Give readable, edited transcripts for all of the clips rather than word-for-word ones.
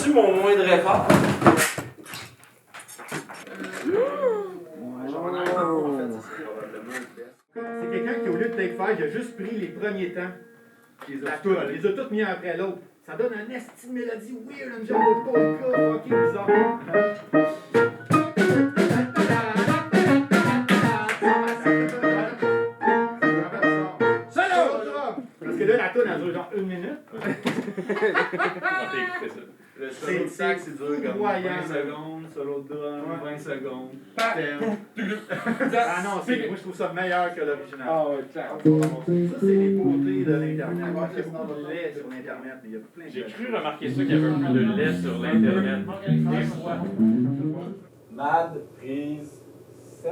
reçu mon moindre effort. C'est quelqu'un qui, au lieu de take 5, il a juste pris les premiers temps. Les a tous mis un après l'autre. Ça donne un esti de mélodie weird, un genre de polka fucking bizarre. Parce que là, la toune, elle dure genre 1 minute. Le solo de sax, il dure comme 20 secondes, solo de drum, 20 secondes. Ah non, moi je trouve ça meilleur que l'original. Ah ouais, clair. Ça, c'est les beautés de l'Internet. Il y a beaucoup de lait sur l'Internet, mais il y a plein de J'ai cru remarquer ça qu'il y avait un peu de lait sur l'Internet. Des fois. Mad, prise 7.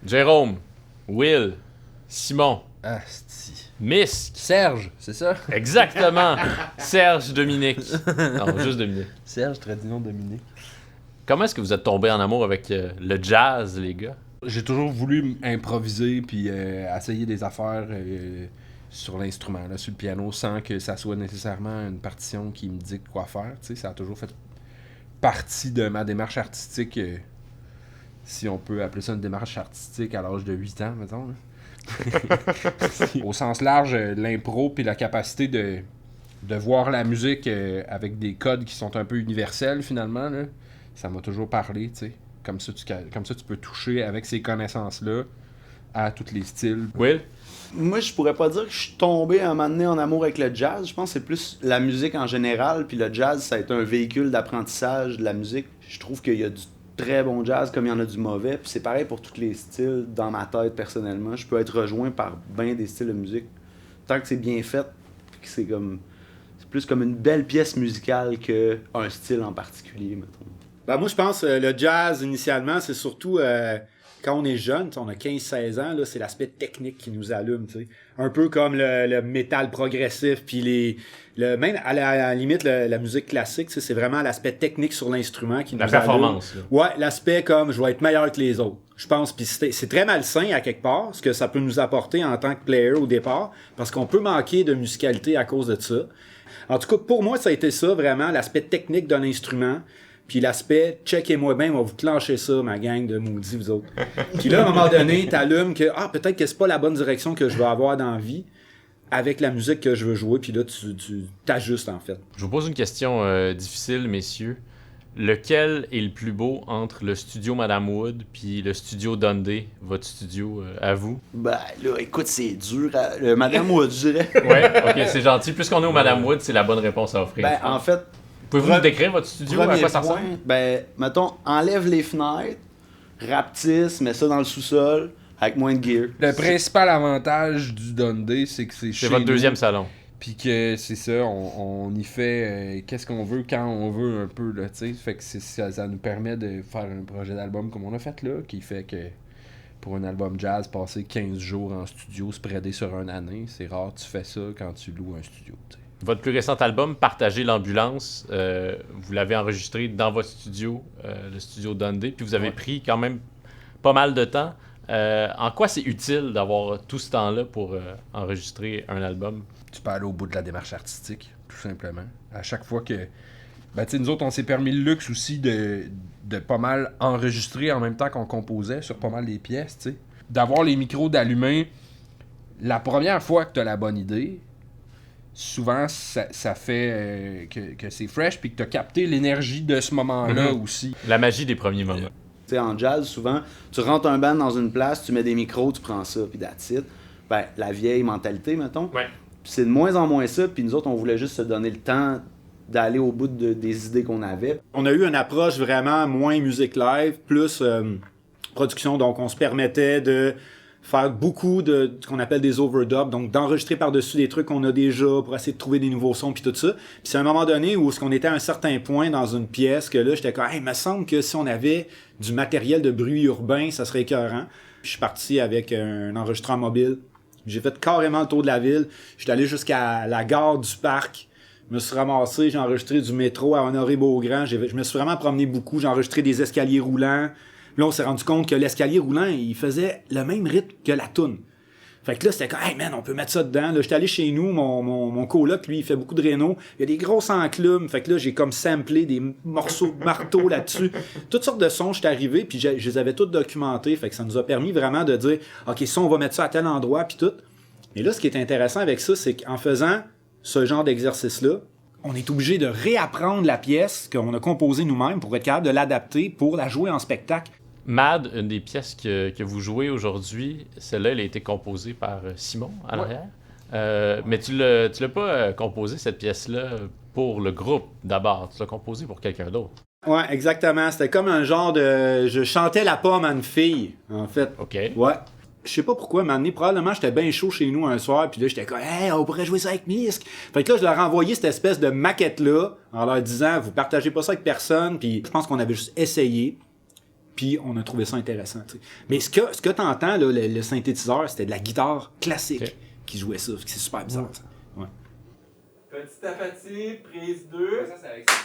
Jérôme, Will, Simon, Asti. Misk. Serge, c'est ça? Exactement. Serge Dominique. Non, juste Dominique. Serge Tradino Dominique. Comment est-ce que vous êtes tombé en amour avec le jazz, les gars? J'ai toujours voulu improviser puis essayer des affaires sur l'instrument, là, sur le piano, sans que ça soit nécessairement une partition qui me dicte quoi faire. Tu sais, ça a toujours fait partie de ma démarche artistique, si on peut appeler ça une démarche artistique à l'âge de 8 ans, mettons. Au sens large, l'impro puis la capacité de voir la musique avec des codes qui sont un peu universels, finalement, là, ça m'a toujours parlé, tu sais. Comme ça, tu peux toucher avec ces connaissances-là à tous les styles. Will? Moi, je pourrais pas dire que je suis tombé un moment donné en amour avec le jazz. Je pense que c'est plus la musique en général. Puis le jazz, ça a été un véhicule d'apprentissage de la musique. Je trouve qu'il y a du très bon jazz comme il y en a du mauvais. Puis c'est pareil pour tous les styles dans ma tête, personnellement. Je peux être rejoint par bien des styles de musique. Tant que c'est bien fait, puis que c'est plus comme une belle pièce musicale qu'un style en particulier, mettons. Ben moi, je pense que le jazz, initialement, c'est surtout quand on est jeune, on a 15-16 ans, là, c'est l'aspect technique qui nous allume. T'sais. Un peu comme le métal progressif, puis même à la limite, la musique classique, c'est vraiment l'aspect technique sur l'instrument qui nous allume. La performance. Là. Ouais, l'aspect comme je vais être meilleur que les autres. Je pense, puis c'est très malsain à quelque part, ce que ça peut nous apporter en tant que player au départ, parce qu'on peut manquer de musicalité à cause de ça. En tout cas, pour moi, ça a été ça, vraiment, l'aspect technique de l'instrument. Puis l'aspect, checkez-moi bien, on va vous clencher ça, ma gang de maudits, vous autres. Puis là, à un moment donné, t'allumes que, peut-être que c'est pas la bonne direction que je vais avoir dans la vie avec la musique que je veux jouer. Puis là, tu t'ajustes, en fait. Je vous pose une question difficile, messieurs. Lequel est le plus beau entre le studio Madame Wood puis le studio Dundee, votre studio à vous? Ben là, écoute, c'est dur. Madame Wood, je dirais. Ouais, ok, c'est gentil. Puisqu'on est au Madame Wood, c'est la bonne réponse à offrir. Ben, en fait, pouvez-vous nous décrire votre studio? À quoi ça ressemble? Ben, mettons, enlève les fenêtres, rapetisse, mets ça dans le sous-sol, avec moins de gear. Le principal avantage du Dundee, c'est que c'est chez votre nous, deuxième salon. Puis que c'est ça, on y fait qu'est-ce qu'on veut quand on veut un peu, là, tu sais. Fait que ça nous permet de faire un projet d'album comme on a fait là, qui fait que pour un album jazz, passer 15 jours en studio, spreadé sur une année, c'est rare tu fais ça quand tu loues un studio, tu sais. Votre plus récent album, Partagez l'ambulance, vous l'avez enregistré dans votre studio, le studio Dundee, puis vous avez pris quand même pas mal de temps. En quoi c'est utile d'avoir tout ce temps-là pour enregistrer un album? Tu peux aller au bout de la démarche artistique, tout simplement. À chaque fois que... Ben, tu sais, nous autres, on s'est permis le luxe aussi de pas mal enregistrer en même temps qu'on composait sur pas mal des pièces, tu sais. D'avoir les micros d'allumés, la première fois que tu as la bonne idée, souvent, ça fait que c'est fresh puis que tu as capté l'énergie de ce moment-là aussi. La magie des premiers moments. Tu sais, en jazz, souvent, tu rentres un band dans une place, tu mets des micros, tu prends ça, puis that's it. Ben, la vieille mentalité, mettons. Ouais. C'est de moins en moins ça, puis nous autres, on voulait juste se donner le temps d'aller au bout des idées qu'on avait. On a eu une approche vraiment moins musique live, plus production, donc on se permettait de faire beaucoup de ce qu'on appelle des overdubs, donc d'enregistrer par-dessus des trucs qu'on a déjà pour essayer de trouver des nouveaux sons puis tout ça. Puis c'est à un moment donné où on était à un certain point dans une pièce que là, j'étais comme, il me semble que si on avait du matériel de bruit urbain, ça serait écœurant. Puis je suis parti avec un enregistreur mobile. J'ai fait carrément le tour de la ville. J'étais allé jusqu'à la gare du parc. Je me suis ramassé, j'ai enregistré du métro à Honoré-Beaugrand. Je me suis vraiment promené beaucoup. J'ai enregistré des escaliers roulants. Là, on s'est rendu compte que l'escalier roulant, il faisait le même rythme que la toune. Fait que là, c'était comme, hey man, on peut mettre ça dedans. Là, j'étais allé chez nous, mon coloc, lui, il fait beaucoup de réno. Il y a des grosses enclumes. Fait que là, j'ai comme samplé des morceaux de marteau là-dessus. Toutes sortes de sons, j'étais arrivé, puis je les avais tous documentés. Fait que ça nous a permis vraiment de dire, OK, ça, on va mettre ça à tel endroit, puis tout. Et là, ce qui est intéressant avec ça, c'est qu'en faisant ce genre d'exercice-là, on est obligé de réapprendre la pièce qu'on a composée nous-mêmes pour être capable de l'adapter pour la jouer en spectacle. Mad, une des pièces que vous jouez aujourd'hui, celle-là, elle a été composée par Simon à l'arrière. Mais tu l'as pas composée, cette pièce-là, pour le groupe d'abord. Tu l'as composée pour quelqu'un d'autre. Ouais, exactement. C'était comme un genre de... Je chantais la pomme à une fille, en fait. OK. Ouais. Je sais pas pourquoi, mais probablement j'étais bien chaud chez nous un soir, puis là j'étais comme, hey, on pourrait jouer ça avec Misk. Fait que là, je leur ai envoyé cette espèce de maquette-là, en leur disant, vous partagez pas ça avec personne, puis je pense qu'on avait juste essayé. puis on a trouvé ça intéressant. T'sais. Mais ce que tu entends, là, le synthétiseur, c'était de la guitare classique qui jouait ça. C'est super bizarre. Ça. Ouais. Petit apathie, prise 2. Ça, c'est avec ça.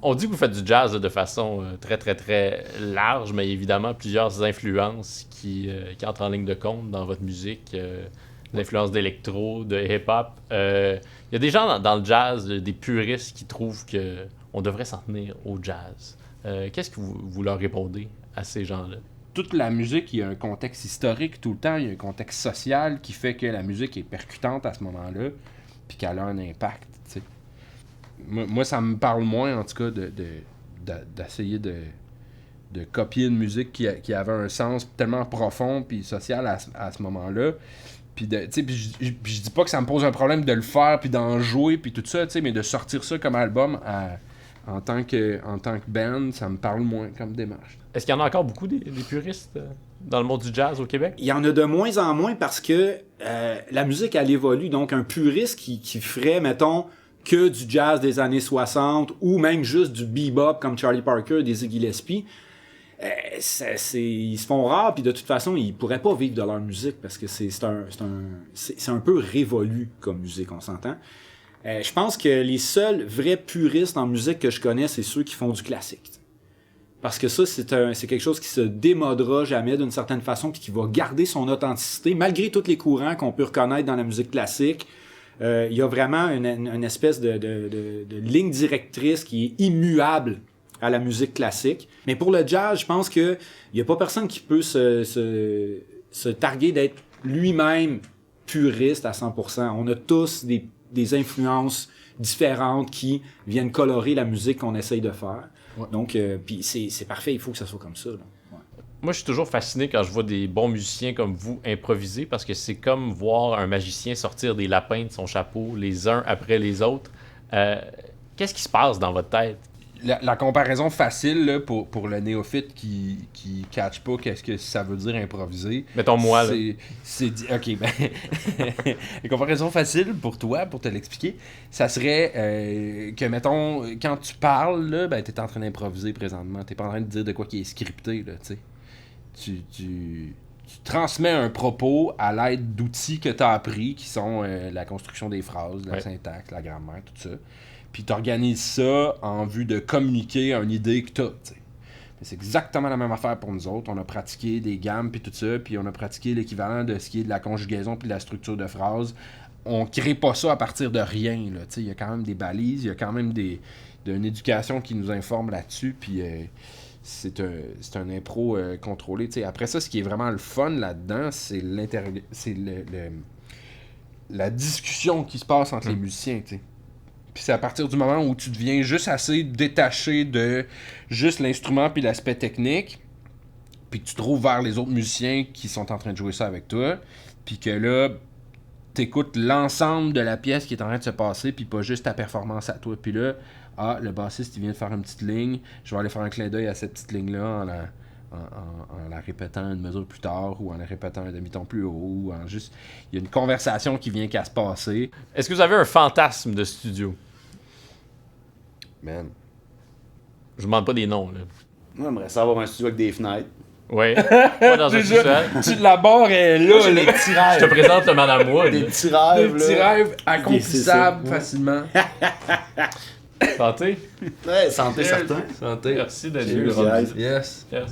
On dit que vous faites du jazz de façon très, très, très large, mais évidemment plusieurs influences qui entrent en ligne de compte dans votre musique. L'influence d'électro, de hip-hop. Il y a des gens dans le jazz, des puristes qui trouvent qu'on devrait s'en tenir au jazz. Qu'est-ce que vous leur répondez à ces gens-là? Toute la musique, il y a un contexte historique tout le temps, il y a un contexte social qui fait que la musique est percutante à ce moment-là. puis qu'elle a un impact, tu sais. Moi, ça me parle moins, en tout cas, d'essayer de copier une musique qui avait un sens tellement profond puis social à ce moment-là. Puis je dis pas que ça me pose un problème de le faire puis d'en jouer puis tout ça, tu sais, mais de sortir ça comme album en tant que band, ça me parle moins comme démarche. Est-ce qu'il y en a encore beaucoup des puristes dans le monde du jazz au Québec? Il y en a de moins en moins parce que la musique, elle évolue. Donc, un puriste qui ferait, mettons, que du jazz des années 60 ou même juste du bebop comme Charlie Parker, des Ziggy Gillespie, ils se font rares, puis de toute façon, ils pourraient pas vivre de leur musique parce que c'est un peu révolu comme musique, on s'entend. Je pense que les seuls vrais puristes en musique que je connais, c'est ceux qui font du classique. Parce que ça, c'est quelque chose qui se démodera jamais d'une certaine façon puis qui va garder son authenticité, malgré tous les courants qu'on peut reconnaître dans la musique classique. Il y a vraiment une espèce de ligne directrice qui est immuable à la musique classique. Mais pour le jazz, je pense qu'il n'y a pas personne qui peut se targuer d'être lui-même puriste à 100%. On a tous des influences différentes qui viennent colorer la musique qu'on essaye de faire. Ouais. Donc, puis c'est parfait, il faut que ça soit comme ça. Là. Ouais. Moi, je suis toujours fasciné quand je vois des bons musiciens comme vous improviser parce que c'est comme voir un magicien sortir des lapins de son chapeau les uns après les autres. Qu'est-ce qui se passe dans votre tête? La comparaison facile là, pour le néophyte qui catch pas qu'est-ce que ça veut dire improviser. Mettons moi là. Ok, ben la comparaison facile pour toi, pour te l'expliquer, ça serait que mettons quand tu parles là, ben t'es en train d'improviser présentement, t'es pas en train de dire de quoi qui est scripté là, tu sais. Tu transmets un propos à l'aide d'outils que t'as appris qui sont la construction des phrases, la syntaxe, la grammaire, tout ça. Puis tu organises ça en vue de communiquer une idée que tu as. C'est exactement la même affaire pour nous autres. On a pratiqué des gammes puis tout ça, puis on a pratiqué l'équivalent de ce qui est de la conjugaison puis de la structure de phrase. On crée pas ça à partir de rien. Il y a quand même des balises, il y a quand même une éducation qui nous informe là-dessus, puis c'est un impro contrôlé. T'sais. Après ça, ce qui est vraiment le fun là-dedans, c'est la discussion qui se passe entre les musiciens, t'sais. Puis c'est à partir du moment où tu deviens juste assez détaché de juste l'instrument puis l'aspect technique, puis que tu te trouves vers les autres musiciens qui sont en train de jouer ça avec toi, puis que là, t'écoutes l'ensemble de la pièce qui est en train de se passer, puis pas juste ta performance à toi. Puis là, le bassiste, il vient de faire une petite ligne, je vais aller faire un clin d'œil à cette petite ligne-là en la répétant une mesure plus tard, ou en la répétant un demi-ton plus haut, ou en juste... Il y a une conversation qui vient qu'à se passer. Est-ce que vous avez un fantasme de studio? Man. Je vous demande pas des noms, là. Moi, j'aimerais ça avoir un studio avec des fenêtres. Ouais. Pas dans un sous-sol. La barre est là, les petits rêves. Je te présente le Madame Wood. Des petits rêves, des petits rêves accomplissables facilement. Santé. Ouais, santé certain. Santé. Merci d'être Cheers, venu. guys. Yes. Yes.